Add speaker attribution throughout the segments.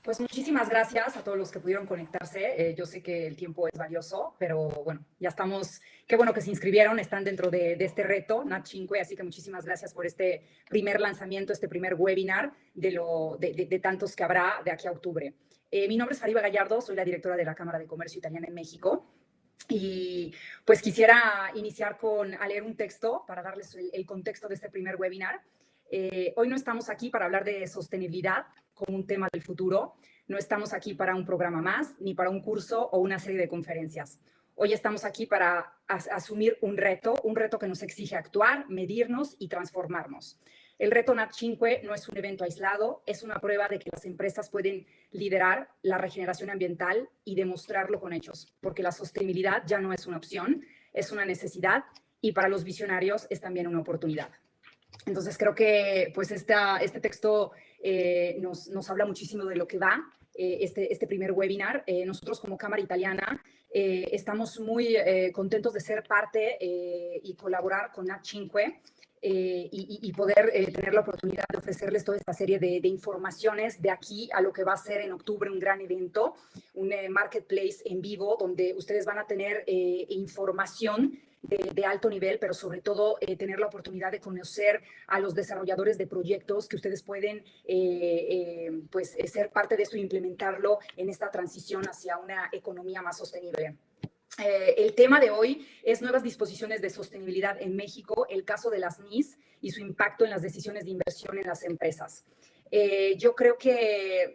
Speaker 1: Pues muchísimas gracias a todos los que pudieron conectarse. Yo sé que el tiempo es valioso, pero bueno, ya estamos. Qué bueno que se inscribieron, están dentro de este reto, NAT5, así que muchísimas gracias por este primer lanzamiento, este primer webinar de tantos que habrá de aquí a octubre. Mi nombre es Fariba Gallardo, soy la directora de la Cámara de Comercio Italiana en México. Y pues quisiera iniciar a leer un texto para darles el contexto de este primer webinar. Hoy no estamos aquí para hablar de sostenibilidad como un tema del futuro. No estamos aquí para un programa más, ni para un curso o una serie de conferencias. Hoy estamos aquí para asumir un reto que nos exige actuar, medirnos y transformarnos. El reto NAT5 no es un evento aislado, es una prueba de que las empresas pueden liderar la regeneración ambiental y demostrarlo con hechos, porque la sostenibilidad ya no es una opción, es una necesidad y para los visionarios es también una oportunidad. Entonces creo que pues este texto nos habla muchísimo de lo que va este primer webinar. Nosotros como Cámara Italiana estamos muy contentos de ser parte y colaborar con NAT5 y poder tener la oportunidad de ofrecerles toda esta serie de informaciones de aquí a lo que va a ser en octubre un gran evento, un marketplace en vivo donde ustedes van a tener información de alto nivel, pero sobre todo tener la oportunidad de conocer a los desarrolladores de proyectos que ustedes pueden pues, ser parte de esto e implementarlo en esta transición hacia una economía más sostenible. El tema de hoy es nuevas disposiciones de sostenibilidad en México, el caso de las NIS y su impacto en las decisiones de inversión en las empresas. Yo creo que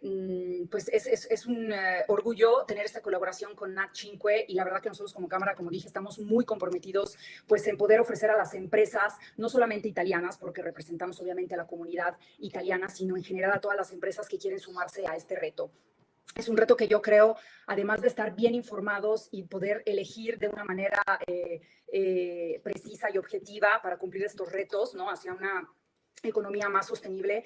Speaker 1: pues es un orgullo tener esta colaboración con NAT5 y la verdad que nosotros como Cámara, como dije, estamos muy comprometidos pues en poder ofrecer a las empresas, no solamente italianas, porque representamos obviamente a la comunidad italiana, sino en general a todas las empresas que quieren sumarse a este reto. Es un reto que yo creo, además de estar bien informados y poder elegir de una manera precisa y objetiva para cumplir estos retos, ¿no? Hacia una economía más sostenible,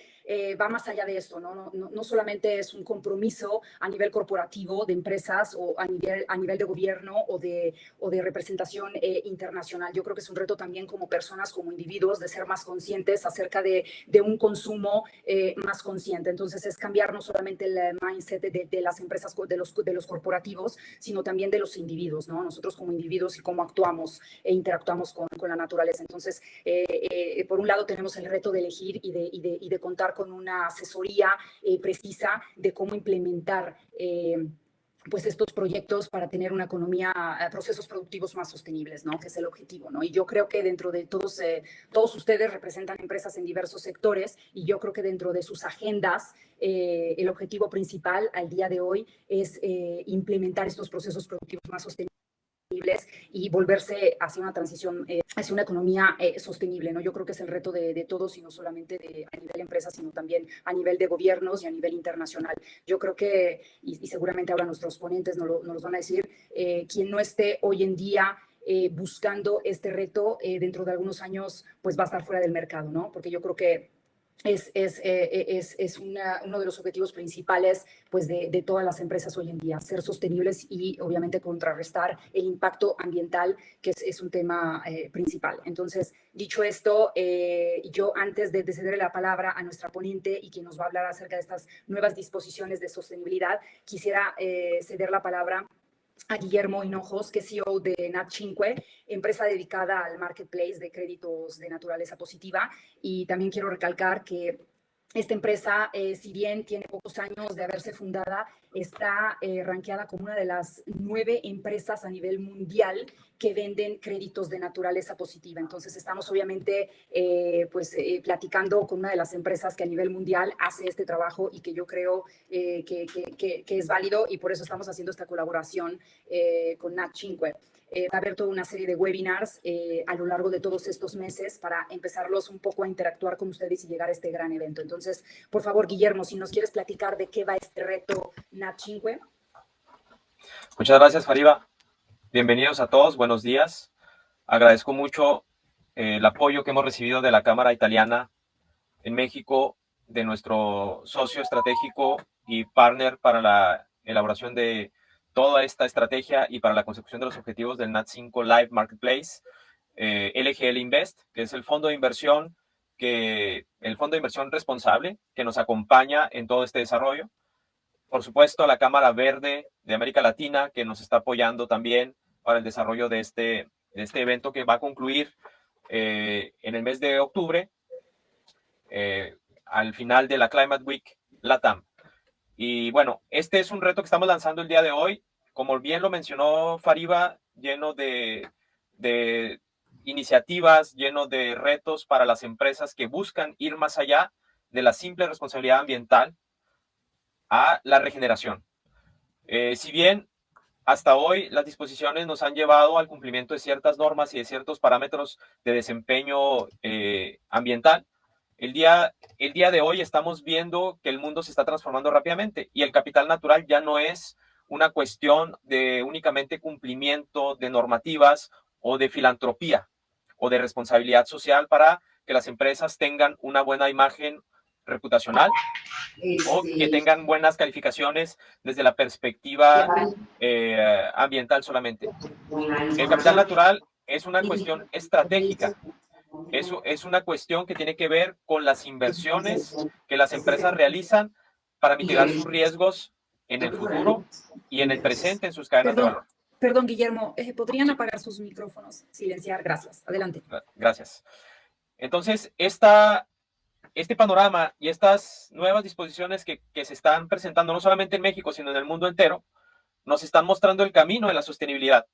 Speaker 1: va más allá de esto, ¿no? No solamente es un compromiso a nivel corporativo de empresas o a nivel de gobierno o de representación internacional. Yo creo que es un reto también como personas, como individuos, de ser más conscientes acerca de un consumo más consciente. Entonces es cambiar no solamente el mindset de las empresas, de los corporativos, sino también de los individuos, ¿no? Nosotros como individuos y cómo actuamos e interactuamos con la naturaleza. Entonces, por un lado tenemos el reto de elegir y de contar con una asesoría precisa de cómo implementar pues estos proyectos para tener una economía, procesos productivos más sostenibles, ¿no? Que es el objetivo, ¿no? Y yo creo que dentro de todos ustedes representan empresas en diversos sectores y yo creo que dentro de sus agendas el objetivo principal al día de hoy es implementar estos procesos productivos más sostenibles y volverse hacia una transición, hacia una economía sostenible, ¿no? Yo creo que es el reto de todos y no solamente a nivel de empresas, sino también a nivel de gobiernos y a nivel internacional. Yo creo que, y seguramente ahora nuestros ponentes nos lo van a decir, quien no esté hoy en día buscando este reto, dentro de algunos años, pues va a estar fuera del mercado, ¿no? Porque yo creo que es uno de los objetivos principales pues, de todas las empresas hoy en día, ser sostenibles y obviamente contrarrestar el impacto ambiental, que es un tema principal. Entonces, dicho esto, yo antes de ceder la palabra a nuestra ponente y quien nos va a hablar acerca de estas nuevas disposiciones de sostenibilidad, quisiera ceder la palabra a Guillermo Hinojos, que es CEO de NAT5, empresa dedicada al marketplace de créditos de naturaleza positiva. Y también quiero recalcar que esta empresa, si bien tiene pocos años de haberse fundada, está rankeada como una de las 9 empresas a nivel mundial que venden créditos de naturaleza positiva. Entonces, estamos obviamente platicando con una de las empresas que a nivel mundial hace este trabajo y que yo creo que es válido y por eso estamos haciendo esta colaboración con NAT5. Va a haber toda una serie de webinars a lo largo de todos estos meses para empezarlos un poco a interactuar con ustedes y llegar a este gran evento. Entonces, por favor, Guillermo, si nos quieres platicar de qué va este reto NAT5.
Speaker 2: Muchas gracias, Fariba. Bienvenidos a todos, buenos días. Agradezco mucho el apoyo que hemos recibido de la Cámara Italiana en México, de nuestro socio estratégico y partner para la elaboración de toda esta estrategia y para la consecución de los objetivos del NAT5 Live Marketplace, LGL Invest, que es el fondo de inversión responsable que nos acompaña en todo este desarrollo. por supuesto, a la Cámara Verde de América Latina, que nos está apoyando también para el desarrollo de este evento que va a concluir en el mes de octubre, al final de la Climate Week LATAM. Y bueno, este es un reto que estamos lanzando el día de hoy, como bien lo mencionó Fariba, lleno de iniciativas, lleno de retos para las empresas que buscan ir más allá de la simple responsabilidad ambiental a la regeneración. Si bien hasta hoy las disposiciones nos han llevado al cumplimiento de ciertas normas y de ciertos parámetros de desempeño ambiental, el día de hoy estamos viendo que el mundo se está transformando rápidamente y el capital natural ya no es una cuestión de únicamente cumplimiento de normativas o de filantropía o de responsabilidad social para que las empresas tengan una buena imagen reputacional o que tengan buenas calificaciones desde la perspectiva ambiental solamente. El capital natural es una cuestión estratégica. Eso es una cuestión que tiene que ver con las inversiones que las empresas realizan para mitigar sus riesgos en el futuro y en el presente en sus cadenas de valor.
Speaker 1: Perdón, Guillermo, ¿podrían
Speaker 2: Sí.
Speaker 1: apagar sus micrófonos? Silenciar, gracias. Adelante.
Speaker 2: Gracias. Entonces, este panorama y estas nuevas disposiciones que se están presentando no solamente en México, sino en el mundo entero, nos están mostrando el camino de la sostenibilidad.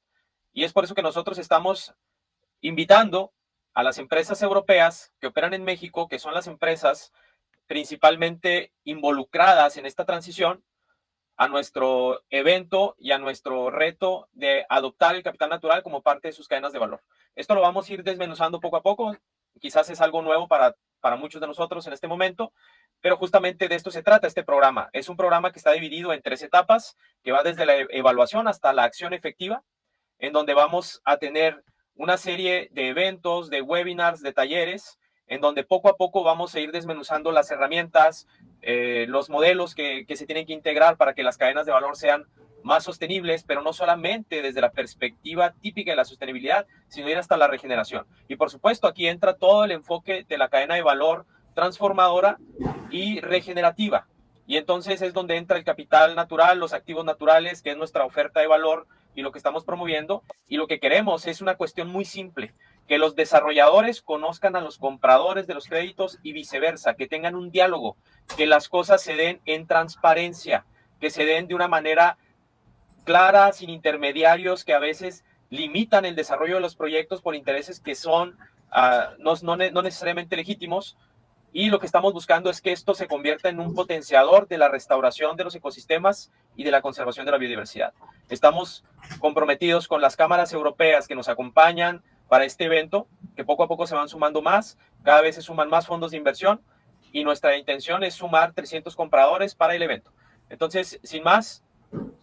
Speaker 2: Y es por eso que nosotros estamos invitando a las empresas europeas que operan en México, que son las empresas principalmente involucradas en esta transición, a nuestro evento y a nuestro reto de adoptar el capital natural como parte de sus cadenas de valor. Esto lo vamos a ir desmenuzando poco a poco. Quizás es algo nuevo para muchos de nosotros en este momento, pero justamente de esto se trata este programa. Es un programa que está dividido en 3 etapas, que va desde la evaluación hasta la acción efectiva, en donde vamos a tener una serie de eventos, de webinars, de talleres, en donde poco a poco vamos a ir desmenuzando las herramientas, los modelos que se tienen que integrar para que las cadenas de valor sean más sostenibles, pero no solamente desde la perspectiva típica de la sostenibilidad, sino ir hasta la regeneración. Y por supuesto, aquí entra todo el enfoque de la cadena de valor transformadora y regenerativa. Y entonces es donde entra el capital natural, los activos naturales, que es nuestra oferta de valor y lo que estamos promoviendo. Y lo que queremos es una cuestión muy simple, que los desarrolladores conozcan a los compradores de los créditos y viceversa, que tengan un diálogo, que las cosas se den en transparencia, que se den de una manera clara, sin intermediarios que a veces limitan el desarrollo de los proyectos por intereses que son no necesariamente legítimos. Y lo que estamos buscando es que esto se convierta en un potenciador de la restauración de los ecosistemas y de la conservación de la biodiversidad. Estamos comprometidos con las cámaras europeas que nos acompañan para este evento, que poco a poco se van sumando más, cada vez se suman más fondos de inversión y nuestra intención es sumar 300 compradores para el evento. Entonces, sin más,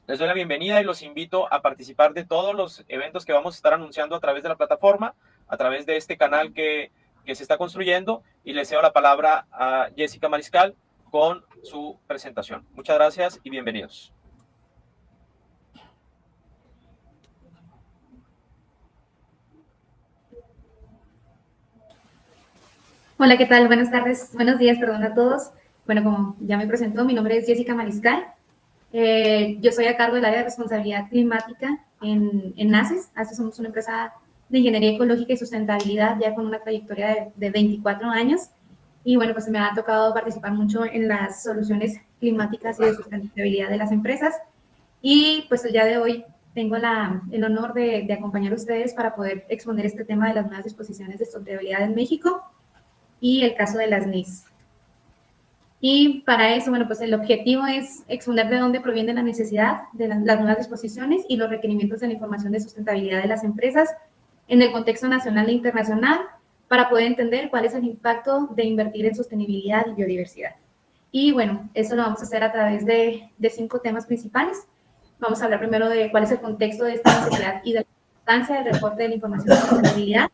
Speaker 2: les doy la bienvenida y los invito a participar de todos los eventos que vamos a estar anunciando a través de la plataforma, a través de este canal que se está construyendo, y le cedo la palabra a Jessica Mariscal con su presentación. Muchas gracias y bienvenidos.
Speaker 3: Hola, ¿qué tal? Buenas tardes, buenos días, perdón a todos. Bueno, como ya me presentó, mi nombre es Jessica Mariscal. Yo soy a cargo del área de responsabilidad climática en NACES. NACES somos una empresa de ingeniería ecológica y sustentabilidad ya con una trayectoria de 24 años. Y bueno, pues me ha tocado participar mucho en las soluciones climáticas y de sustentabilidad de las empresas. Y pues el día de hoy tengo el honor de acompañar a ustedes para poder exponer este tema de las nuevas disposiciones de sustentabilidad en México y el caso de las NIS. Y para eso, bueno, pues el objetivo es exponer de dónde proviene la necesidad de las nuevas disposiciones y los requerimientos de la información de sustentabilidad de las empresas en el contexto nacional e internacional para poder entender cuál es el impacto de invertir en sostenibilidad y biodiversidad. Y bueno, eso lo vamos a hacer a través de 5 temas principales. Vamos a hablar primero de cuál es el contexto de esta necesidad y de la importancia del reporte de la información de sustentabilidad.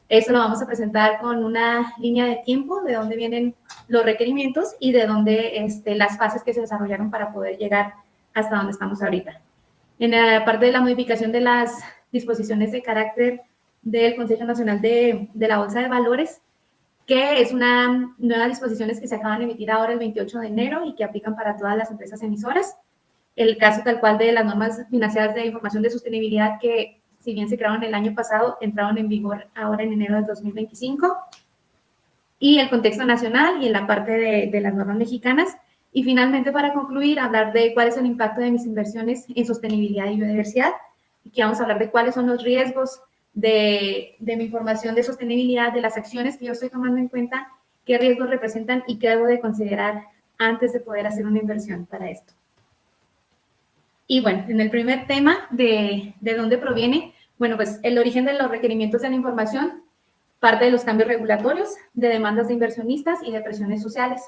Speaker 3: Eso lo vamos a presentar con una línea de tiempo de dónde vienen los requerimientos y de dónde las fases que se desarrollaron para poder llegar hasta donde estamos ahorita. En la parte de la modificación de las disposiciones de carácter del Consejo Nacional de la Bolsa de Valores, que es una nueva disposiciones que se acaban de emitir ahora el 28 de enero y que aplican para todas las empresas emisoras. El caso tal cual de las normas financieras de información de sostenibilidad que, si bien se crearon el año pasado, entraron en vigor ahora en enero de 2025. Y el contexto nacional y en la parte de las normas mexicanas. Y finalmente, para concluir, hablar de cuál es el impacto de mis inversiones en sostenibilidad y biodiversidad. Aquí vamos a hablar de cuáles son los riesgos de mi información de sostenibilidad, de las acciones que yo estoy tomando en cuenta, qué riesgos representan y qué debo de considerar antes de poder hacer una inversión para esto. Y bueno, en el primer tema de dónde proviene, bueno, pues el origen de los requerimientos de la información parte de los cambios regulatorios, de demandas de inversionistas y de presiones sociales.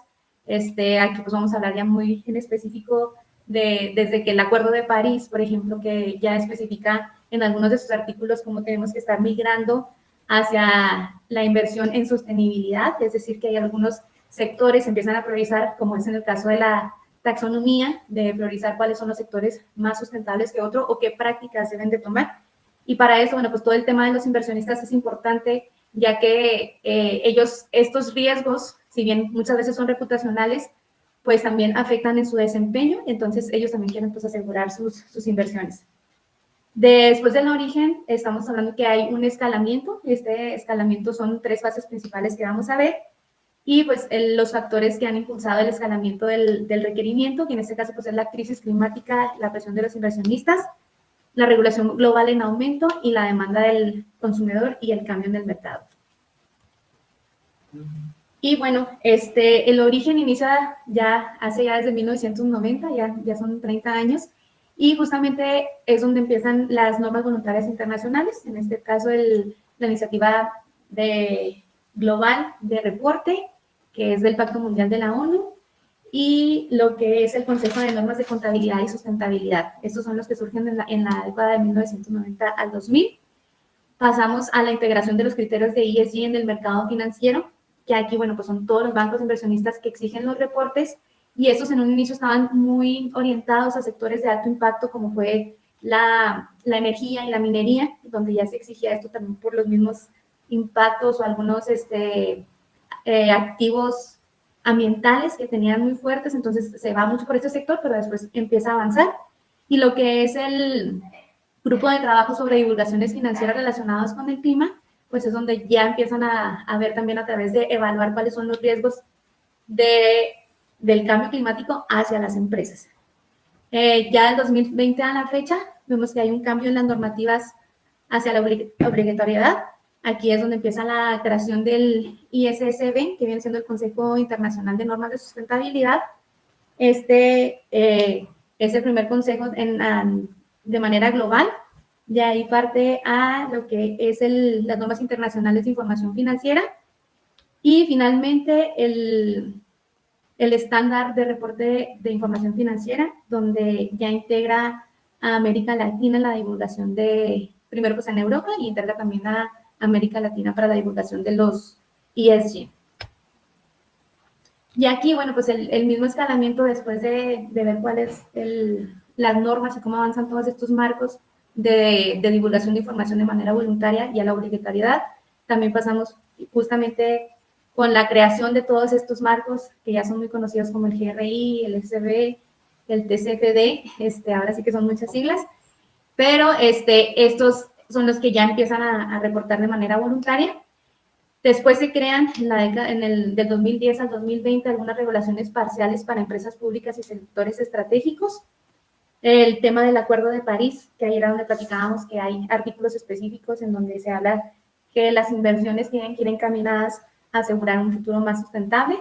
Speaker 3: Aquí pues vamos a hablar ya muy en específico desde que el Acuerdo de París, por ejemplo, que ya especifica en algunos de sus artículos cómo tenemos que estar migrando hacia la inversión en sostenibilidad, es decir, que hay algunos sectores que empiezan a priorizar, como es en el caso de la taxonomía, de priorizar cuáles son los sectores más sustentables que otro o qué prácticas deben de tomar. Y para eso, bueno, pues todo el tema de los inversionistas es importante, ya que estos riesgos, si bien muchas veces son reputacionales, pues también afectan en su desempeño, entonces ellos también quieren pues asegurar sus inversiones. Después del origen, estamos hablando que hay un escalamiento. Este escalamiento son 3 fases principales que vamos a ver. Y pues los factores que han impulsado el escalamiento del requerimiento, que en este caso pues es la crisis climática, la presión de los inversionistas, la regulación global en aumento y la demanda del consumidor y el cambio en el mercado. Y bueno, el origen inicia ya desde 1990, ya son 30 años, y justamente es donde empiezan las normas voluntarias internacionales, en este caso la iniciativa global de reporte, que es del Pacto Mundial de la ONU, y lo que es el Consejo de Normas de Contabilidad y Sustentabilidad. Estos son los que surgen en la década de 1990 al 2000. Pasamos a la integración de los criterios de ESG en el mercado financiero, que aquí, bueno, pues son todos los bancos inversionistas que exigen los reportes, y estos en un inicio estaban muy orientados a sectores de alto impacto, como fue la energía y la minería, donde ya se exigía esto también por los mismos impactos o algunos activos ambientales que tenían muy fuertes, entonces se va mucho por este sector, pero después empieza a avanzar. Y lo que es el grupo de trabajo sobre divulgaciones financieras relacionadas con el clima, pues es donde ya empiezan a ver también a través de evaluar cuáles son los riesgos del cambio climático hacia las empresas. Ya del 2020 a la fecha, vemos que hay un cambio en las normativas hacia la obligatoriedad. Aquí es donde empieza la creación del ISSB, que viene siendo el Consejo Internacional de Normas de Sustentabilidad. Es el primer consejo de manera global. De ahí parte a lo que es las normas internacionales de información financiera. Y finalmente el estándar de reporte de información financiera, donde ya integra a América Latina en la divulgación primero pues en Europa, y integra también a América Latina para la divulgación de los ESG. Y aquí, bueno, pues el mismo escalamiento después de ver cuáles las normas y cómo avanzan todos estos marcos de divulgación de información de manera voluntaria y a la obligatoriedad. También pasamos justamente con la creación de todos estos marcos que ya son muy conocidos como el GRI, el SB, el TCFD, ahora sí que son muchas siglas, pero estos son los que ya empiezan a reportar de manera voluntaria. Después se crean del 2010 al 2020 algunas regulaciones parciales para empresas públicas y sectores estratégicos. El tema del Acuerdo de París, que ahí era donde platicábamos que hay artículos específicos en donde se habla que las inversiones tienen que ir encaminadas a asegurar un futuro más sustentable.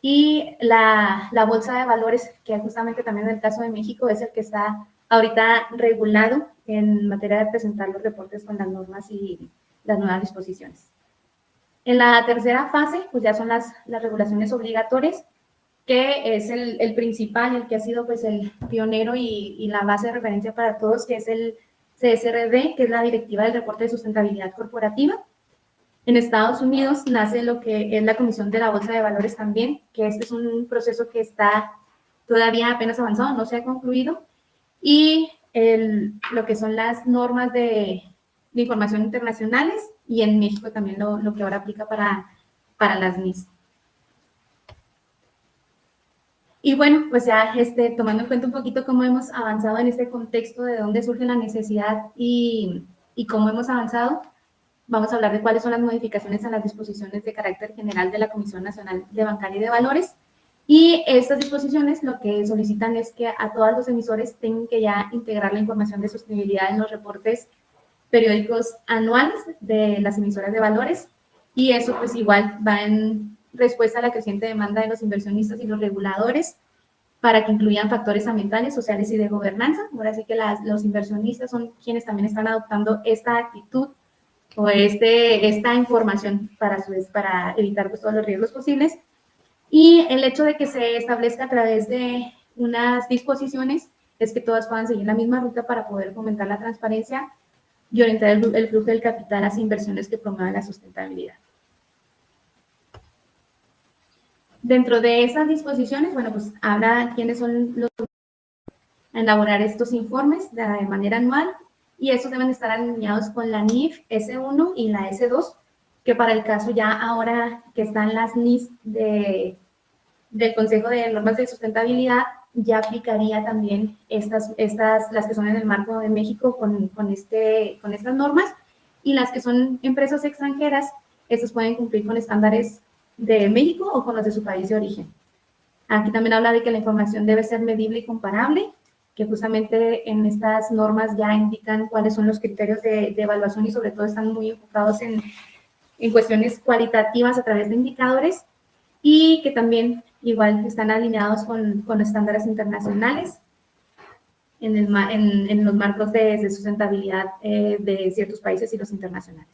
Speaker 3: Y la Bolsa de Valores, que justamente también en el caso de México es el que está ahorita regulado en materia de presentar los reportes con las normas y las nuevas disposiciones. En la tercera fase, pues ya son las regulaciones obligatorias, que es el principal, el que ha sido pues el pionero y la base de referencia para todos, que es el CSRD, que es la Directiva del Reporte de Sustentabilidad Corporativa. En Estados Unidos nace lo que es la Comisión de la Bolsa de Valores también, que este es un proceso que está todavía apenas avanzado, no se ha concluido, y lo que son las normas de información internacionales, y en México también lo que ahora aplica para para las NIS. Y bueno, pues ya tomando en cuenta un poquito cómo hemos avanzado en este contexto, de dónde surge la necesidad y cómo hemos avanzado, vamos a hablar de cuáles son las modificaciones a las disposiciones de carácter general de la Comisión Nacional de Bancaria y de Valores. Y estas disposiciones lo que solicitan es que a todos los emisores tengan que ya integrar la información de sostenibilidad en los reportes periódicos anuales de las emisoras de valores, y eso pues igual va en respuesta a la creciente demanda de los inversionistas y los reguladores para que incluyan factores ambientales, sociales y de gobernanza. Ahora sí que los inversionistas son quienes también están adoptando esta actitud o esta información para evitar pues todos los riesgos posibles. Y el hecho de que se establezca a través de unas disposiciones es que todas puedan seguir la misma ruta para poder fomentar la transparencia y orientar el flujo del capital hacia inversiones que promuevan la sustentabilidad. Dentro de esas disposiciones, bueno, pues habla quiénes son los a elaborar estos informes de manera anual, y estos deben estar alineados con la NIF S1 y la S2, que para el caso ya ahora que están las NIS del Consejo de Normas de Sustentabilidad, ya aplicaría también las que son en el marco de México con estas normas, y las que son empresas extranjeras, estas pueden cumplir con estándares de México o con los de su país de origen. Aquí también habla de que la información debe ser medible y comparable, que justamente en estas normas ya indican cuáles son los criterios de evaluación, y sobre todo están muy enfocados en cuestiones cualitativas a través de indicadores, y que también igual están alineados con estándares internacionales en los marcos de sustentabilidad de ciertos países y los internacionales.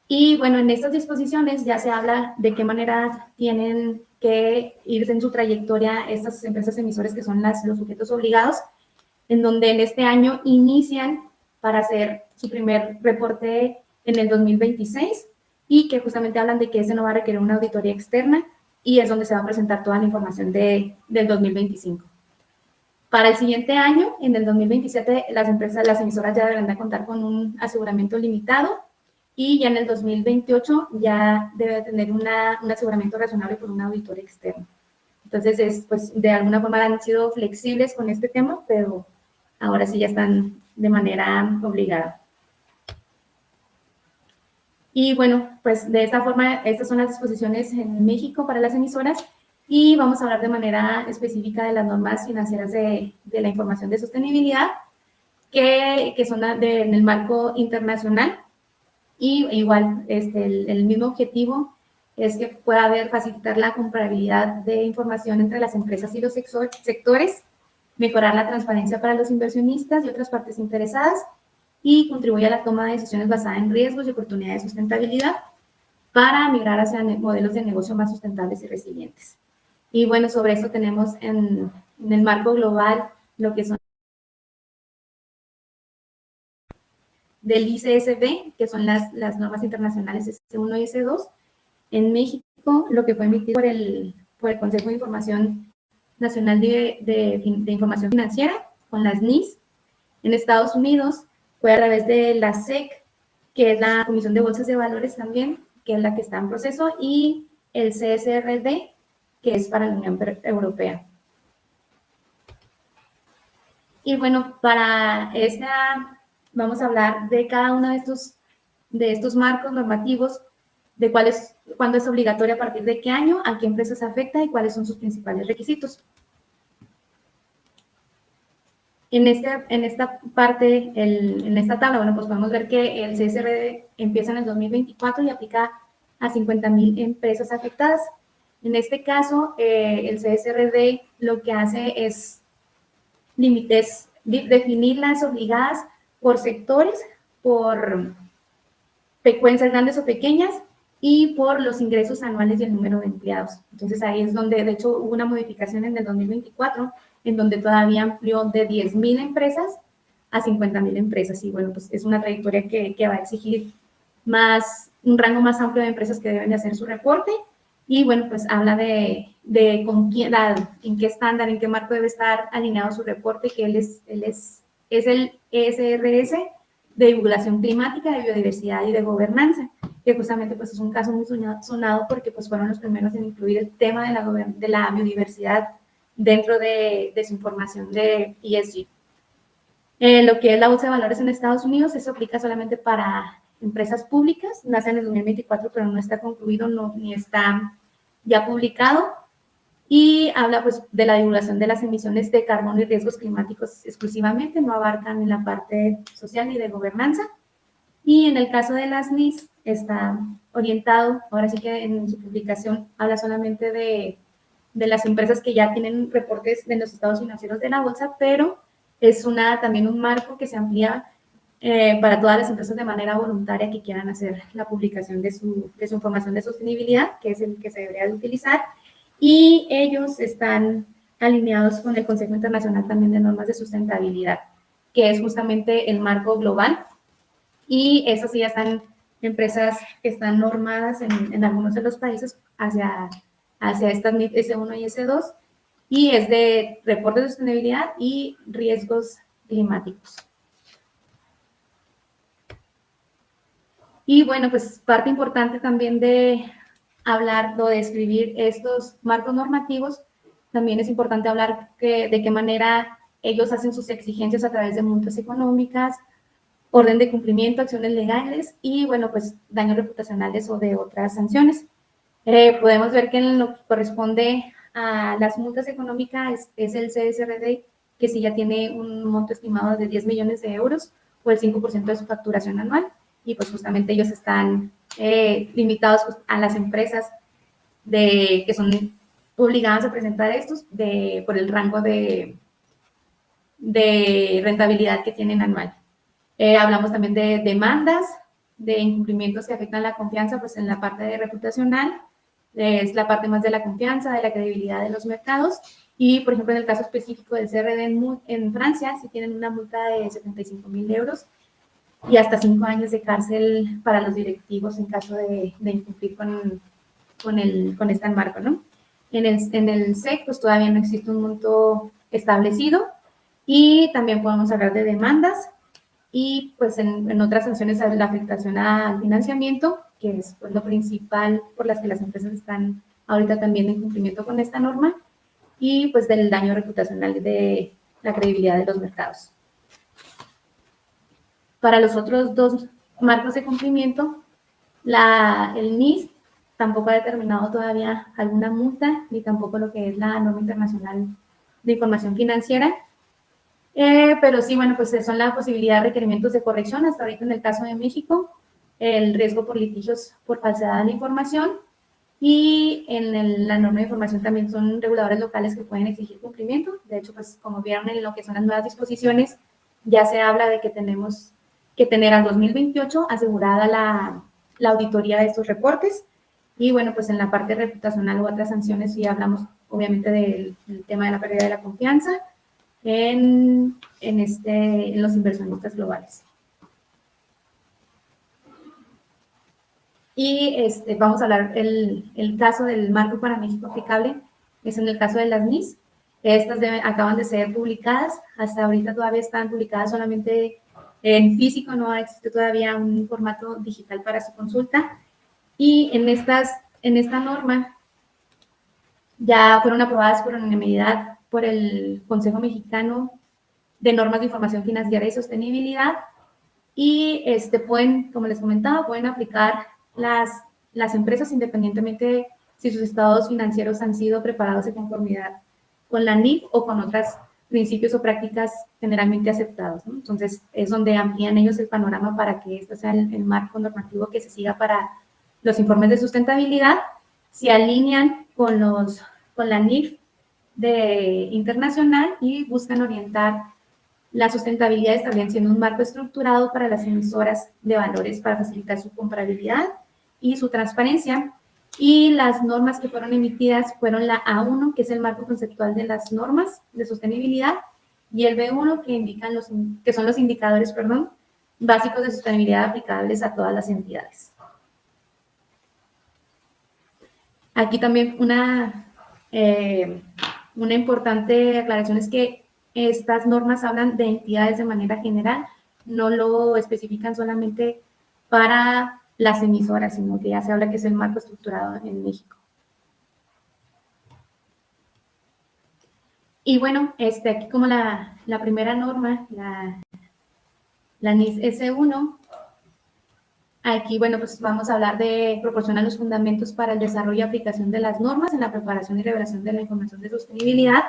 Speaker 3: Y bueno, en estas disposiciones ya se habla de qué manera tienen que irse en su trayectoria estas empresas emisoras que son los sujetos obligados, en donde en este año inician para hacer su primer reporte en el 2026, y que justamente hablan de que ese no va a requerir una auditoría externa, y es donde se va a presentar toda la información del 2025. Para el siguiente año, en el 2027, las emisoras ya deberán de contar con un aseguramiento limitado, y ya en el 2028 ya debe tener un aseguramiento razonable por un auditor externo. Entonces, pues de alguna forma han sido flexibles con este tema, pero ahora sí ya están de manera obligada. Y bueno, pues de esta forma, estas son las disposiciones en México para las emisoras, y vamos a hablar de manera específica de las normas financieras de la información de sostenibilidad, que son en el marco internacional. Y igual, el mismo objetivo es que pueda facilitar la comparabilidad de información entre las empresas y los sectores, mejorar la transparencia para los inversionistas y otras partes interesadas, y contribuye a la toma de decisiones basada en riesgos y oportunidades de sustentabilidad para migrar hacia modelos de negocio más sustentables y resilientes. Y bueno, sobre eso tenemos en el marco global lo que son del ICSB, que son las normas internacionales S1 y S2. En México, lo que fue emitido por el Consejo de Información Nacional de Información Financiera, con las NIS. En Estados Unidos fue a través de la SEC, que es la Comisión de Bolsas de Valores también, que es la que está en proceso, y el CSRD, que es para la Unión Europea. Y bueno, para vamos a hablar de cada uno de estos marcos normativos, de cuándo es obligatorio, a partir de qué año, a qué empresas afecta y cuáles son sus principales requisitos. En esta parte, en esta tabla, bueno, pues podemos ver que el CSRD empieza en el 2024 y aplica a 50,000 empresas afectadas. En este caso, el CSRD lo que hace es definir las obligadas por sectores, por frecuencias grandes o pequeñas, y por los ingresos anuales y el número de empleados. Entonces ahí es donde, de hecho, hubo una modificación en el 2024, en donde todavía amplió de 10,000 empresas a 50,000 empresas. Y bueno, pues es una trayectoria que va a exigir un rango más amplio de empresas que deben de hacer su reporte. Y bueno, pues habla de con quién, en qué estándar, en qué marco debe estar alineado su reporte, que él es el ESRS de divulgación climática, de biodiversidad y de gobernanza. que justamente pues es un caso muy sonado porque pues fueron los primeros en incluir el tema de la biodiversidad dentro de su información de ESG. Lo que es la Bolsa de Valores en Estados Unidos, eso aplica solamente para empresas públicas, nace en el 2024, pero no está concluido, ni está ya publicado, y habla pues de la divulgación de las emisiones de carbono y riesgos climáticos exclusivamente, no abarcan en la parte social ni de gobernanza. Y en el caso de las NIS está orientado, ahora sí que en su publicación habla solamente de las empresas que ya tienen reportes de los estados financieros de la bolsa, pero es también un marco que se amplía para todas las empresas de manera voluntaria que quieran hacer la publicación de su información de sostenibilidad, que es el que se debería de utilizar, y ellos están alineados con el Consejo Internacional también de Normas de Sustentabilidad, que es justamente el marco global, y esas sí ya están empresas que están normadas en algunos de los países hacia estas NIF S1 y S2, y es de reporte de sostenibilidad y riesgos climáticos. Y bueno, pues parte importante también de hablar o de escribir estos marcos normativos, también es importante hablar de qué manera ellos hacen sus exigencias a través de multas económicas, orden de cumplimiento, acciones legales y, bueno, pues daños reputacionales o de otras sanciones. Podemos ver que en lo que corresponde a las multas económicas es el CSRD, que sí ya tiene un monto estimado de 10 millones de euros o el 5% de su facturación anual, y pues justamente ellos están limitados a las empresas que son obligadas a presentar estos por el rango de rentabilidad que tienen anual. Hablamos también de demandas, de incumplimientos que afectan la confianza, pues en la parte de reputacional, es la parte más de la confianza, de la credibilidad de los mercados. Y, por ejemplo, en el caso específico del CRD en Francia, sí tienen una multa de 75.000 euros y hasta 5 años de cárcel para los directivos en caso de incumplir con este marco, ¿no? En el SEC, pues todavía no existe un monto establecido, y también podemos hablar de demandas y pues en otras sanciones la afectación al financiamiento, que es pues, lo principal por las que las empresas están ahorita también en cumplimiento con esta norma, y pues del daño reputacional de la credibilidad de los mercados. Para los otros dos marcos de cumplimiento, el NIS tampoco ha determinado todavía alguna multa, ni tampoco lo que es la norma internacional de información financiera. Pero sí, bueno, pues son la posibilidad de requerimientos de corrección, hasta ahorita en el caso de México, el riesgo por litigios por falsedad de la información, y en la norma de información también son reguladores locales que pueden exigir cumplimiento. De hecho, pues como vieron en lo que son las nuevas disposiciones, ya se habla de que tenemos que tener al 2028 asegurada la auditoría de estos reportes. Y bueno, pues en la parte reputacional u otras sanciones sí hablamos obviamente del tema de la pérdida de la confianza en los inversionistas globales. Y vamos a hablar el caso del marco para México aplicable, es en el caso de las NIS. Estas acaban de ser publicadas, hasta ahorita todavía están publicadas solamente en físico, no existe todavía un formato digital para su consulta. Y en esta norma ya fueron aprobadas por unanimidad por el Consejo Mexicano de Normas de Información Financiera y Sostenibilidad, y pueden, como les comentaba, pueden aplicar las empresas independientemente si sus estados financieros han sido preparados de conformidad con la NIF o con otros principios o prácticas generalmente aceptados, ¿no? Entonces, es donde amplían ellos el panorama para que este sea el marco normativo que se siga para los informes de sustentabilidad. Se alinean con la NIF internacional y buscan orientar la sustentabilidad, estableciendo un marco estructurado para las emisoras de valores para facilitar su comparabilidad y su transparencia. Y las normas que fueron emitidas fueron la A1, que es el marco conceptual de las normas de sostenibilidad, y el B1, que son los indicadores, básicos de sostenibilidad aplicables a todas las entidades. Aquí también una importante aclaración es que estas normas hablan de entidades de manera general, no lo especifican solamente para las emisoras, sino que ya se habla que es el marco estructurado en México. Y bueno, aquí como la primera norma, la NIS S1, aquí, bueno, pues vamos a hablar de proporcionar los fundamentos para el desarrollo y aplicación de las normas en la preparación y revelación de la información de sostenibilidad.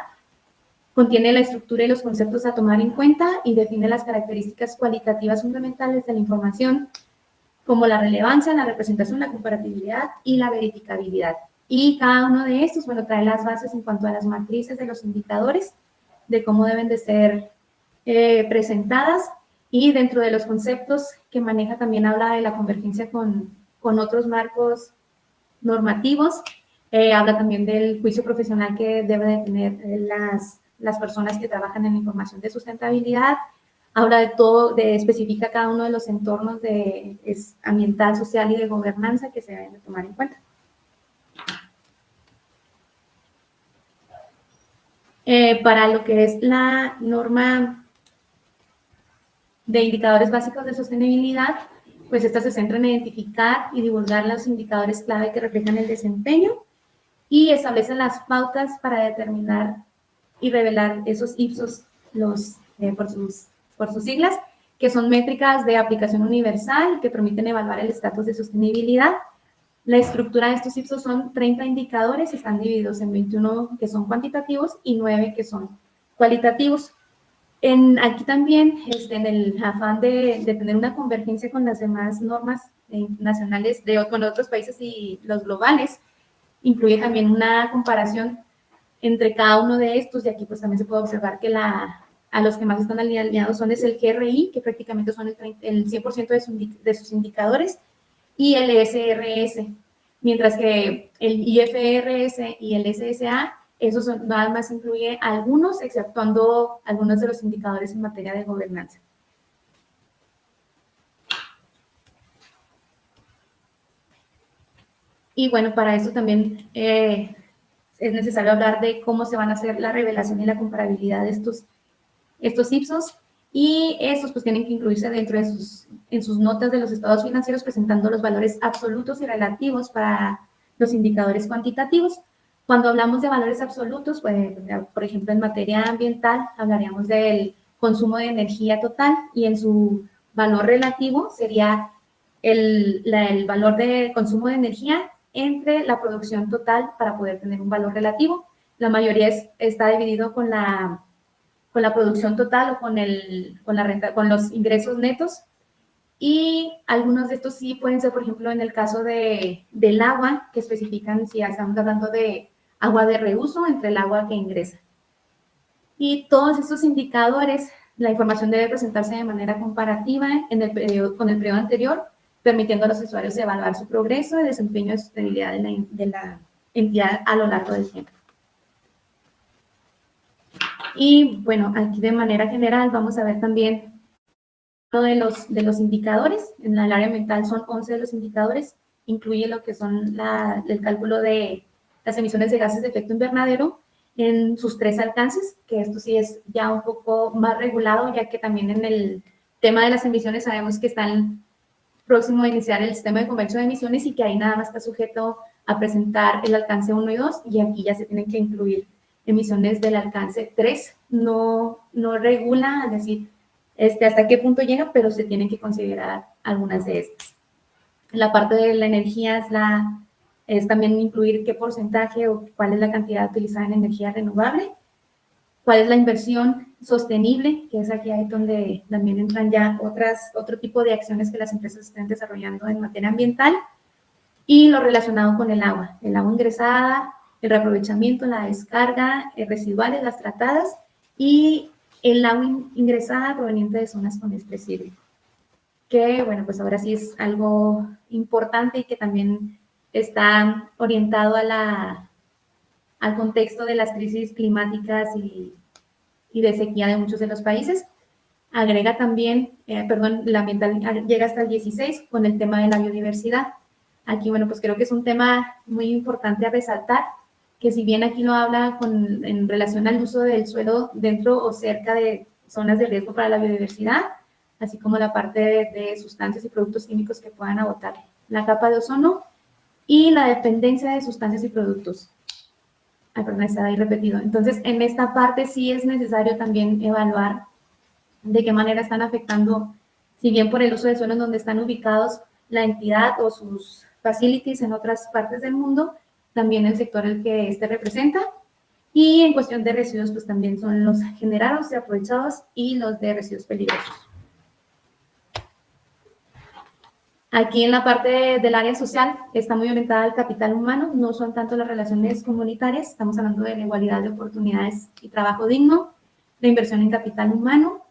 Speaker 3: Contiene la estructura y los conceptos a tomar en cuenta y define las características cualitativas fundamentales de la información, como la relevancia, la representación, la comparatividad y la verificabilidad. Y cada uno de estos, bueno, trae las bases en cuanto a las matrices de los indicadores, de cómo deben de ser presentadas, y dentro de los conceptos que maneja también habla de la convergencia con otros marcos normativos, habla también del juicio profesional que deben de tener las personas que trabajan en la información de sustentabilidad, habla de todo, especifica cada uno de los entornos ambiental, social y de gobernanza que se deben de tomar en cuenta. Para lo que es la norma de indicadores básicos de sostenibilidad, pues esta se centra en identificar y divulgar los indicadores clave que reflejan el desempeño y establece las pautas para determinar y revelar esos IPSOS, por sus siglas, que son métricas de aplicación universal que permiten evaluar el estatus de sostenibilidad. La estructura de estos IPSOS son 30 indicadores, están divididos en 21 que son cuantitativos y 9 que son cualitativos. Aquí también, en el afán de tener una convergencia con las demás normas nacionales, con otros países y los globales, incluye también una comparación entre cada uno de estos, y aquí pues también se puede observar que a los que más están alineados son el GRI, que prácticamente son el 100% de sus indicadores, y el SRS, mientras que el IFRS y el SSA, esos nada más incluye algunos, exceptuando algunos de los indicadores en materia de gobernanza. Y bueno, para eso también es necesario hablar de cómo se van a hacer la revelación y la comparabilidad de estos IPSOS, y estos pues tienen que incluirse dentro de en sus notas de los estados financieros, presentando los valores absolutos y relativos para los indicadores cuantitativos. Cuando hablamos de valores absolutos, pues, por ejemplo, en materia ambiental, hablaríamos del consumo de energía total, y en su valor relativo sería el valor de consumo de energía entre la producción total para poder tener un valor relativo. La mayoría está dividido con la producción total o con la renta, con los ingresos netos, y algunos de estos sí pueden ser, por ejemplo, en el caso del agua, que especifican si estamos hablando de agua de reuso entre el agua que ingresa. Y todos estos indicadores, la información debe presentarse de manera comparativa con el periodo anterior, permitiendo a los usuarios evaluar su progreso y desempeño de sostenibilidad de la entidad a lo largo del tiempo. Y bueno, aquí de manera general vamos a ver también uno de los indicadores. En el área ambiental son 11 de los indicadores, incluye lo que son el cálculo de las emisiones de gases de efecto invernadero en sus 3 alcances, que esto sí es ya un poco más regulado, ya que también en el tema de las emisiones sabemos que están próximo a iniciar el sistema de comercio de emisiones, y que ahí nada más está sujeto a presentar el alcance 1 y 2, y aquí ya se tienen que incluir emisiones del alcance 3. No regula, es decir, hasta qué punto llega, pero se tienen que considerar algunas de estas. La parte de la energía es también incluir qué porcentaje o cuál es la cantidad utilizada en energía renovable, cuál es la inversión sostenible, que es aquí donde también entran ya otro tipo de acciones que las empresas están desarrollando en materia ambiental, y lo relacionado con el agua ingresada, el reaprovechamiento, la descarga, residuales, las tratadas, y el agua ingresada proveniente de zonas con estrés hídrico, que bueno, pues ahora sí es algo importante y que también está orientado al contexto de las crisis climáticas y de sequía de muchos de los países. Agrega también, la ambiental llega hasta el 16 con el tema de la biodiversidad. Aquí, bueno, pues creo que es un tema muy importante a resaltar, que si bien aquí lo habla en relación al uso del suelo dentro o cerca de zonas de riesgo para la biodiversidad, así como la parte de sustancias y productos químicos que puedan la capa de ozono y la dependencia de sustancias y productos. Ay, perdón, estaba ahí repetido. Entonces, en esta parte sí es necesario también evaluar de qué manera están afectando, si bien por el uso de suelo en donde están ubicados la entidad o sus facilities en otras partes del mundo, también el sector el que este representa. Y en cuestión de residuos, pues también son los generados y aprovechados y los de residuos peligrosos. Aquí en la parte del área social está muy orientada al capital humano, no son tanto las relaciones comunitarias, estamos hablando de la igualdad de oportunidades y trabajo digno, la inversión en capital humano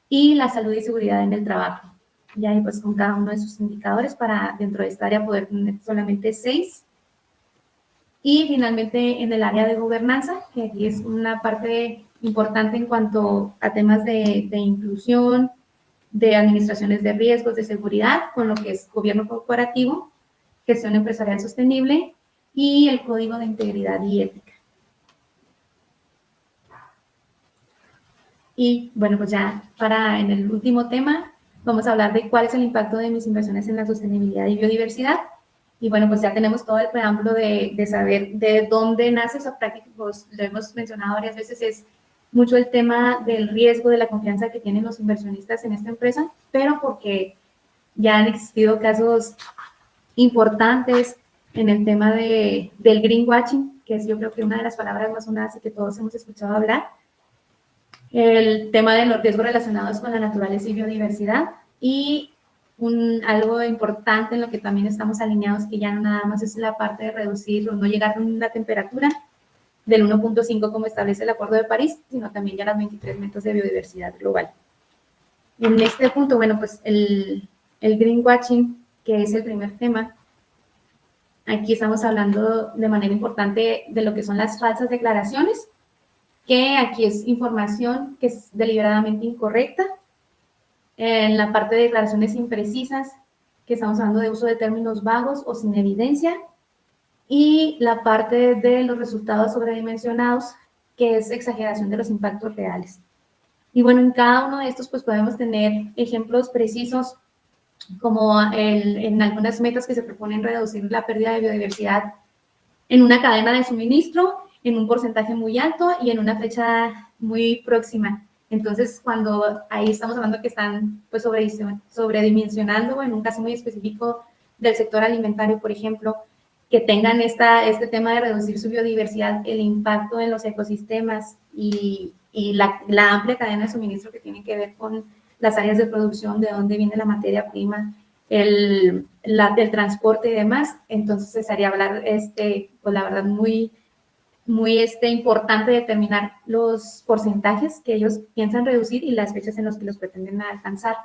Speaker 3: y la salud y seguridad en el trabajo. Y ahí pues con cada uno de sus indicadores para dentro de esta área poder tener solamente 6. Y finalmente en el área de gobernanza, que aquí es una parte importante en cuanto a temas de inclusión, de administraciones de riesgos, de seguridad, con lo que es gobierno corporativo, gestión empresarial sostenible y el código de integridad y ética. Y bueno, pues ya para en el último tema, vamos a hablar de cuál es el impacto de mis inversiones en la sostenibilidad y biodiversidad. Y bueno, pues ya tenemos todo el preámbulo de saber de dónde nace esa práctica, pues lo hemos mencionado varias veces, es mucho el tema del riesgo, de la confianza que tienen los inversionistas en esta empresa, pero porque ya han existido casos importantes en el tema del greenwashing, que es yo creo que una de las palabras más sonadas y que todos hemos escuchado hablar, el tema de los riesgos relacionados con la naturaleza y biodiversidad, y algo importante en lo que también estamos alineados, que ya no nada más es la parte de reducir o no llegar a una temperatura del 1.5 como establece el Acuerdo de París, sino también ya las 23 metas de biodiversidad global. En este punto, bueno, pues el greenwashing, que es el primer tema, aquí estamos hablando de manera importante de lo que son las falsas declaraciones, que aquí es información que es deliberadamente incorrecta. En la parte de declaraciones imprecisas, que estamos hablando de uso de términos vagos o sin evidencia, y la parte de los resultados sobredimensionados, que es exageración de los impactos reales. Y bueno, en cada uno de estos pues podemos tener ejemplos precisos, como en algunas metas que se proponen reducir la pérdida de biodiversidad en una cadena de suministro, en un porcentaje muy alto y en una fecha muy próxima. Entonces, cuando ahí estamos hablando que están pues sobredimensionando, en un caso muy específico del sector alimentario, por ejemplo, que tengan este tema de reducir su biodiversidad, el impacto en los ecosistemas y la amplia cadena de suministro que tiene que ver con las áreas de producción, de dónde viene la materia prima, del transporte y demás. Entonces, cesaría hablar, pues la verdad, muy importante determinar los porcentajes que ellos piensan reducir y las fechas en las que los pretenden alcanzar.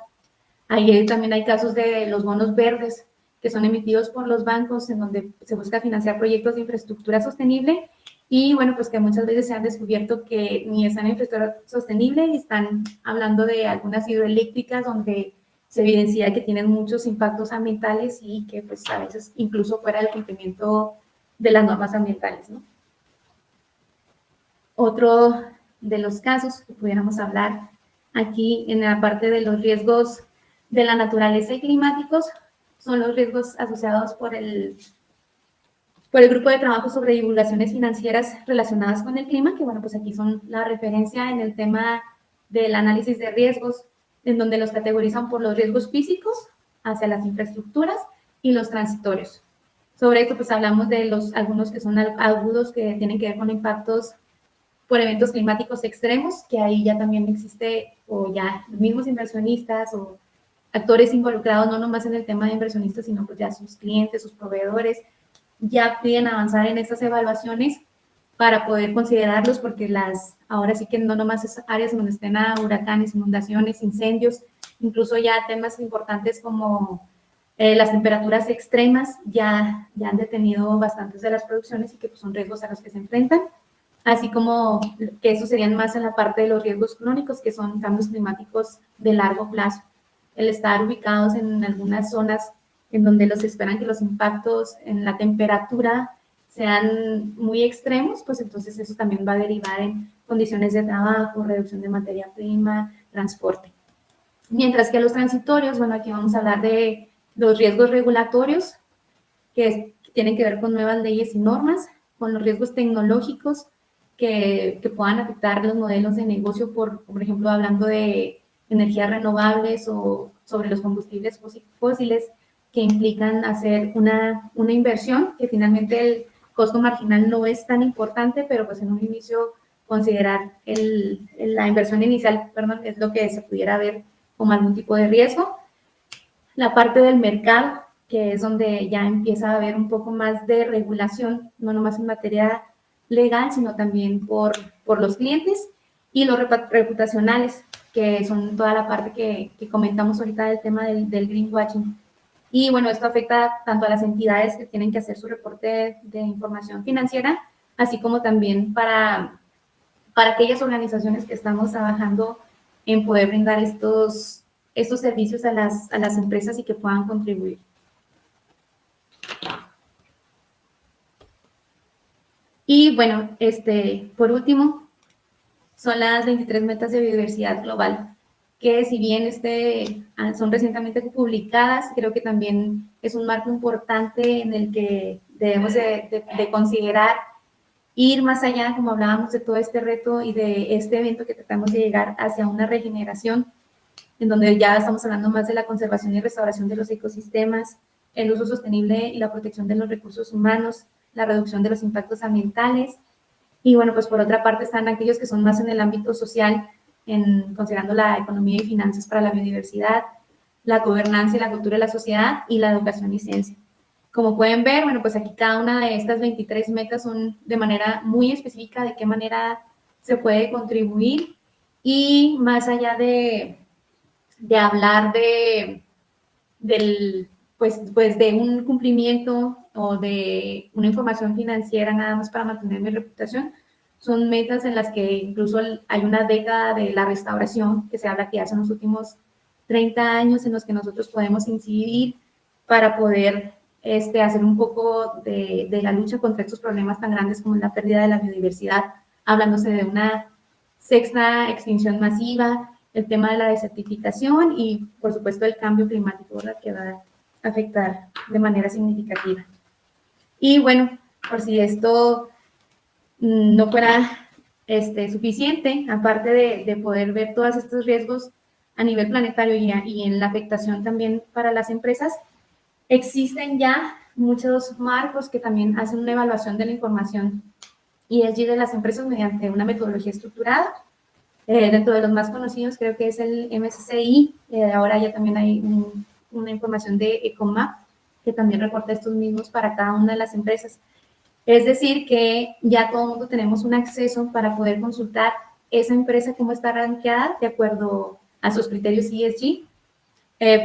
Speaker 3: Ahí también hay casos de los bonos verdes que son emitidos por los bancos en donde se busca financiar proyectos de infraestructura sostenible y bueno, pues que muchas veces se han descubierto que ni están en infraestructura sostenible y están hablando de algunas hidroeléctricas donde se evidencia que tienen muchos impactos ambientales y que pues a veces incluso fuera del cumplimiento de las normas ambientales, ¿no? Otro de los casos que pudiéramos hablar aquí en la parte de los riesgos de la naturaleza y climáticos son los riesgos asociados por el Grupo de Trabajo sobre Divulgaciones Financieras relacionadas con el clima, que bueno, pues aquí son la referencia en el tema del análisis de riesgos, en donde los categorizan por los riesgos físicos hacia las infraestructuras y los transitorios. Sobre esto pues hablamos de algunos que son agudos, que tienen que ver con impactos por eventos climáticos extremos, que ahí ya también existe, o ya los mismos inversionistas o actores involucrados, no nomás en el tema de inversionistas, sino pues ya sus clientes, sus proveedores, ya piden avanzar en estas evaluaciones para poder considerarlos, porque ahora sí que no nomás es áreas donde estén huracanes, inundaciones, incendios, incluso ya temas importantes como las temperaturas extremas ya han detenido bastantes de las producciones y que pues, son riesgos a los que se enfrentan, así como que eso serían más en la parte de los riesgos crónicos, que son cambios climáticos de largo plazo. El estar ubicados en algunas zonas en donde los esperan que los impactos en la temperatura sean muy extremos, pues entonces eso también va a derivar en condiciones de trabajo, reducción de materia prima, transporte. Mientras que los transitorios, bueno, aquí vamos a hablar de los riesgos regulatorios, que tienen que ver con nuevas leyes y normas, con los riesgos tecnológicos que puedan afectar los modelos de negocio, por ejemplo, hablando de energías renovables o sobre los combustibles fósiles que implican hacer una inversión, que finalmente el costo marginal no es tan importante, pero pues en un inicio considerar la inversión inicial, perdón, es lo que se pudiera ver como algún tipo de riesgo. La parte del mercado, que es donde ya empieza a haber un poco más de regulación, no nomás en materia legal, sino también por los clientes, y los reputacionales, que son toda la parte que comentamos ahorita del tema del greenwashing. Y bueno, esto afecta tanto a las entidades que tienen que hacer su reporte de información financiera, así como también para aquellas organizaciones que estamos trabajando en poder brindar estos servicios a las empresas y que puedan contribuir. Y bueno, por último, son las 23 metas de biodiversidad global, que si bien son recientemente publicadas, creo que también es un marco importante en el que debemos de considerar ir más allá, como hablábamos, de todo este reto y de este evento que tratamos de llegar hacia una regeneración, en donde ya estamos hablando más de la conservación y restauración de los ecosistemas, el uso sostenible y la protección de los recursos humanos, la reducción de los impactos ambientales. Y bueno, pues por otra parte están aquellos que son más en el ámbito social, considerando la economía y finanzas para la biodiversidad, la gobernanza y la cultura de la sociedad y la educación y ciencia. Como pueden ver, bueno, pues aquí cada una de estas 23 metas son de manera muy específica de qué manera se puede contribuir, y más allá de hablar de un cumplimiento o de una información financiera nada más para mantener mi reputación, son metas en las que incluso hay una década de la restauración, que se habla que hace los últimos 30 años en los que nosotros podemos incidir para poder hacer un poco de la lucha contra estos problemas tan grandes como la pérdida de la biodiversidad, hablándose de una sexta extinción masiva, el tema de la desertificación y, por supuesto, el cambio climático, ¿verdad?, que va a afectar de manera significativa. Y bueno, por si esto no fuera suficiente, aparte de poder ver todos estos riesgos a nivel planetario y en la afectación también para las empresas, existen ya muchos marcos que también hacen una evaluación de la información ESG de las empresas mediante una metodología estructurada. Dentro de los más conocidos creo que es el MSCI, ahora ya también hay una información de Ecomap que también reporta estos mismos para cada una de las empresas. Es decir, que ya todo el mundo tenemos un acceso para poder consultar esa empresa cómo está rankeada de acuerdo a sus criterios ESG.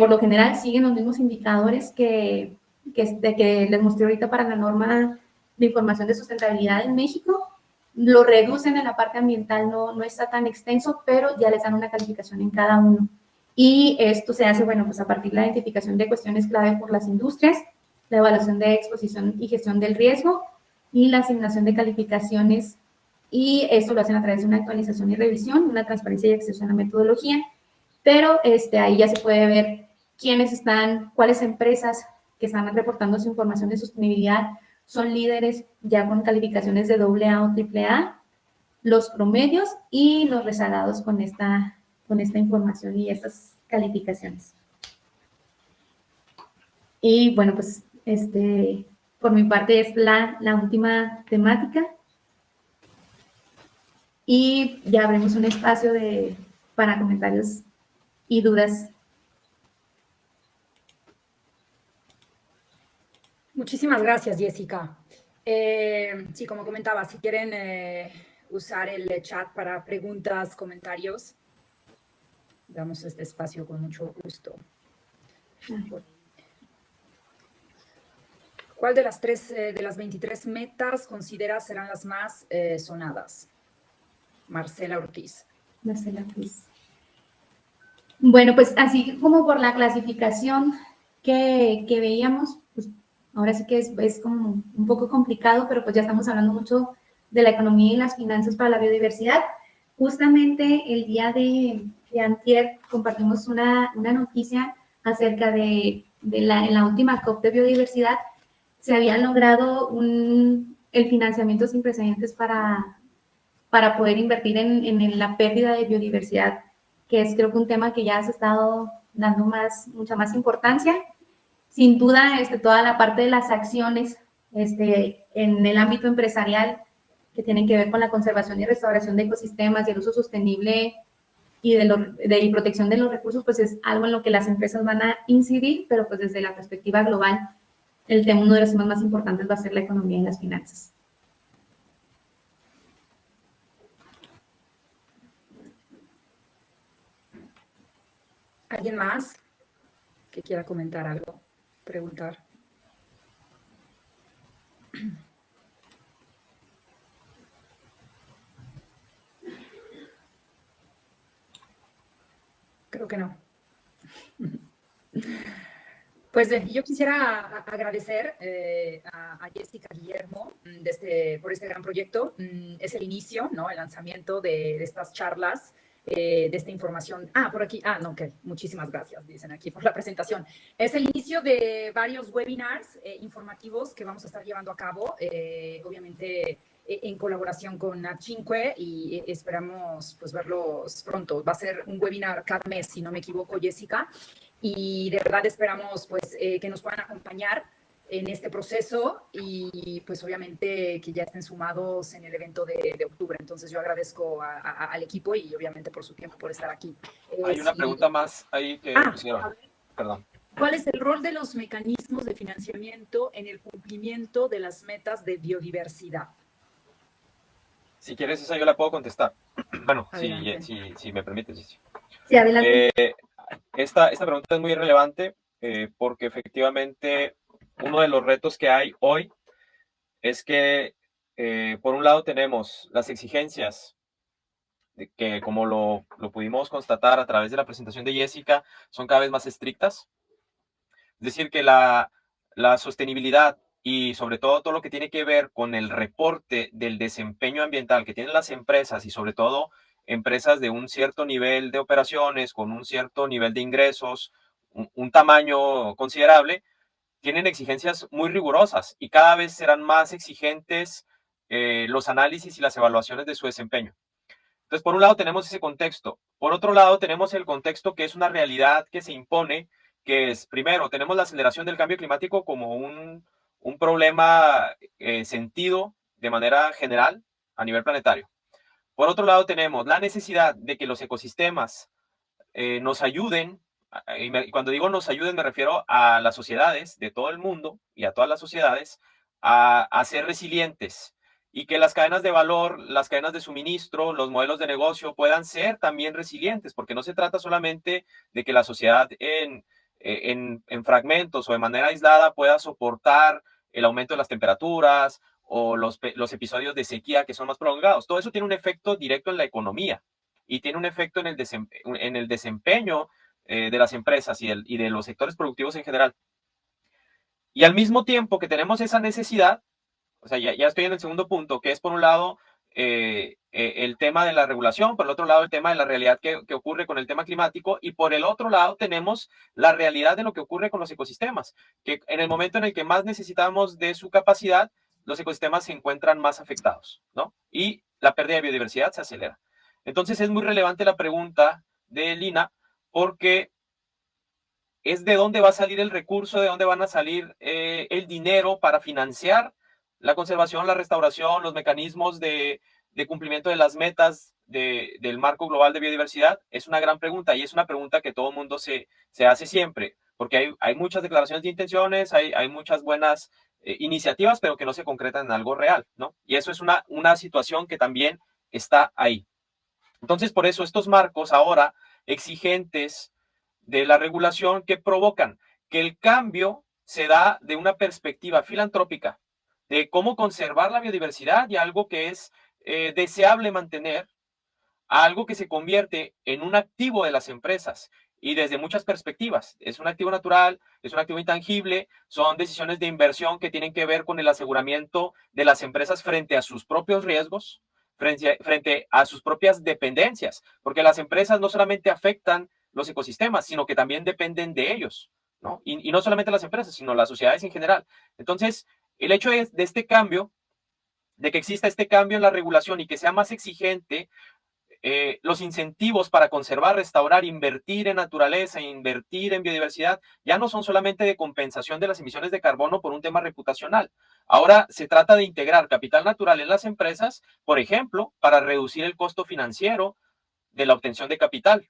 Speaker 3: Por lo general siguen los mismos indicadores que les mostré ahorita para la norma de información de sustentabilidad en México. Lo reducen en la parte ambiental, no está tan extenso, pero ya les dan una calificación en cada uno. Y esto se hace, bueno, pues a partir de la identificación de cuestiones clave por las industrias, la evaluación de exposición y gestión del riesgo y la asignación de calificaciones. Y esto lo hacen a través de una actualización y revisión, una transparencia y acceso a la metodología. Pero ahí ya se puede ver cuáles empresas que están reportando su información de sostenibilidad son líderes ya con calificaciones de AA o AAA, los promedios y los rezagados con esta información y estas calificaciones. Y bueno, pues por mi parte es la última temática. Y ya abrimos un espacio para comentarios y dudas.
Speaker 1: Muchísimas gracias, Jessica. Sí, como comentaba, si quieren usar el chat para preguntas, comentarios, damos este espacio con mucho gusto. ¿Cuál de las 23 metas consideras serán las más sonadas? Marcela Ortiz.
Speaker 3: Marcela Ortiz. Bueno, pues así como por la clasificación que veíamos, pues ahora sí que es como un poco complicado, pero pues ya estamos hablando mucho de la economía y las finanzas para la biodiversidad. Justamente el día de antier compartimos una noticia acerca de en la última COP de biodiversidad, se había logrado el financiamiento sin precedentes para poder invertir en la pérdida de biodiversidad, que es creo que un tema que ya se ha estado dando mucha más importancia. Sin duda, toda la parte de las acciones en el ámbito empresarial que tienen que ver con la conservación y restauración de ecosistemas y el uso sostenible y de protección de los recursos, pues es algo en lo que las empresas van a incidir, pero pues desde la perspectiva global, uno de los temas más importantes va a ser la economía y las finanzas.
Speaker 1: ¿Alguien más que quiera comentar algo, preguntar? Creo que no. Pues yo quisiera agradecer a Jessica Guillermo por este gran proyecto. Es el inicio, ¿no? El lanzamiento de estas charlas, de esta información. Por aquí. No, ok. Muchísimas gracias, dicen aquí, por la presentación. Es el inicio de varios webinars informativos que vamos a estar llevando a cabo, obviamente en colaboración con NAT5 y esperamos pues verlos pronto. Va a ser un webinar cada mes, si no me equivoco, Jessica. Y de verdad esperamos pues, que nos puedan acompañar en este proceso y pues obviamente que ya estén sumados en el evento de octubre. Entonces yo agradezco al equipo y obviamente por su tiempo, por estar aquí.
Speaker 2: Hay una pregunta más ahí que pusieron. Perdón.
Speaker 1: ¿Cuál es el rol de los mecanismos de financiamiento en el cumplimiento de las metas de biodiversidad?
Speaker 2: Si quieres, esa yo la puedo contestar. Bueno, si me permites.
Speaker 3: Sí, adelante.
Speaker 2: Esta pregunta es muy relevante porque efectivamente uno de los retos que hay hoy es que por un lado tenemos las exigencias que, como lo pudimos constatar a través de la presentación de Jessica, son cada vez más estrictas. Es decir, que la sostenibilidad y sobre todo lo que tiene que ver con el reporte del desempeño ambiental que tienen las empresas y sobre todo empresas de un cierto nivel de operaciones, con un cierto nivel de ingresos, un tamaño considerable, tienen exigencias muy rigurosas y cada vez serán más exigentes los análisis y las evaluaciones de su desempeño. Entonces, por un lado tenemos ese contexto. Por otro lado, tenemos el contexto que es una realidad que se impone, que es, primero, tenemos la aceleración del cambio climático como un problema sentido de manera general a nivel planetario. Por otro lado, tenemos la necesidad de que los ecosistemas nos ayuden, y cuando digo nos ayuden me refiero a las sociedades de todo el mundo y a todas las sociedades a ser resilientes y que las cadenas de valor, las cadenas de suministro, los modelos de negocio puedan ser también resilientes, porque no se trata solamente de que la sociedad en fragmentos o de manera aislada pueda soportar el aumento de las temperaturas o los episodios de sequía que son más prolongados. Todo eso tiene un efecto directo en la economía y tiene un efecto en el desempeño de las empresas y de los sectores productivos en general. Y al mismo tiempo que tenemos esa necesidad, o sea, ya estoy en el segundo punto, que es por un lado el tema de la regulación, por el otro lado el tema de la realidad que ocurre con el tema climático y por el otro lado tenemos la realidad de lo que ocurre con los ecosistemas, que en el momento en el que más necesitamos de su capacidad, los ecosistemas se encuentran más afectados, ¿no? Y la pérdida de biodiversidad se acelera. Entonces es muy relevante la pregunta de Lina porque es de dónde va a salir el recurso, de dónde van a salir el dinero para financiar la conservación, la restauración, los mecanismos de cumplimiento de las metas del marco global de biodiversidad. Es una gran pregunta y es una pregunta que todo el mundo se hace siempre, porque hay muchas declaraciones de intenciones, hay muchas buenas iniciativas, pero que no se concretan en algo real, ¿no? Y eso es una situación que también está ahí. Entonces, por eso estos marcos ahora exigentes de la regulación que provocan que el cambio se da de una perspectiva filantrópica, de cómo conservar la biodiversidad y algo que es deseable mantener, a algo que se convierte en un activo de las empresas y desde muchas perspectivas. Es un activo natural, es un activo intangible, son decisiones de inversión que tienen que ver con el aseguramiento de las empresas frente a sus propios riesgos, frente a sus propias dependencias, porque las empresas no solamente afectan los ecosistemas, sino que también dependen de ellos. ¿no? Y no solamente las empresas, sino las sociedades en general. Entonces, el hecho de este cambio, de que exista este cambio en la regulación y que sea más exigente, los incentivos para conservar, restaurar, invertir en naturaleza, invertir en biodiversidad, ya no son solamente de compensación de las emisiones de carbono por un tema reputacional. Ahora se trata de integrar capital natural en las empresas, por ejemplo, para reducir el costo financiero de la obtención de capital,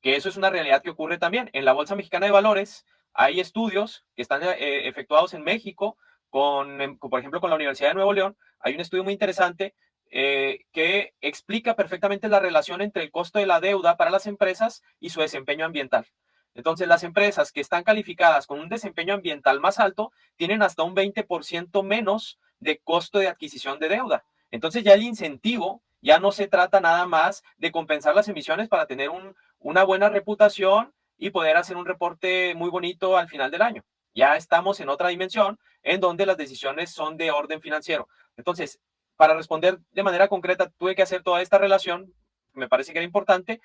Speaker 2: que eso es una realidad que ocurre también. En la Bolsa Mexicana de Valores hay estudios que están efectuados en México, por ejemplo, con la Universidad de Nuevo León. Hay un estudio muy interesante que explica perfectamente la relación entre el costo de la deuda para las empresas y su desempeño ambiental. Entonces, las empresas que están calificadas con un desempeño ambiental más alto tienen hasta un 20% menos de costo de adquisición de deuda. Entonces, ya el incentivo ya no se trata nada más de compensar las emisiones para tener una buena reputación y poder hacer un reporte muy bonito al final del año. Ya estamos en otra dimensión en donde las decisiones son de orden financiero. Entonces, para responder de manera concreta, tuve que hacer toda esta relación, me parece que era importante,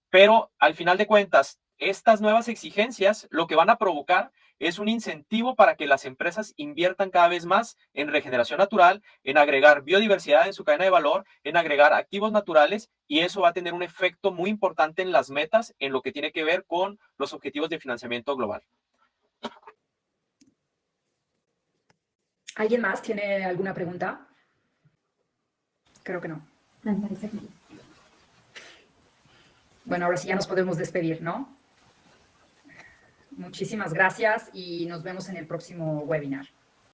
Speaker 2: pero al final de cuentas, estas nuevas exigencias lo que van a provocar es un incentivo para que las empresas inviertan cada vez más en regeneración natural, en agregar biodiversidad en su cadena de valor, en agregar activos naturales, y eso va a tener un efecto muy importante en las metas, en lo que tiene que ver con los objetivos de financiamiento global.
Speaker 1: ¿Alguien más tiene alguna pregunta? Creo que no. Bueno, ahora sí ya nos podemos despedir, ¿no? Muchísimas gracias y nos vemos en el próximo webinar.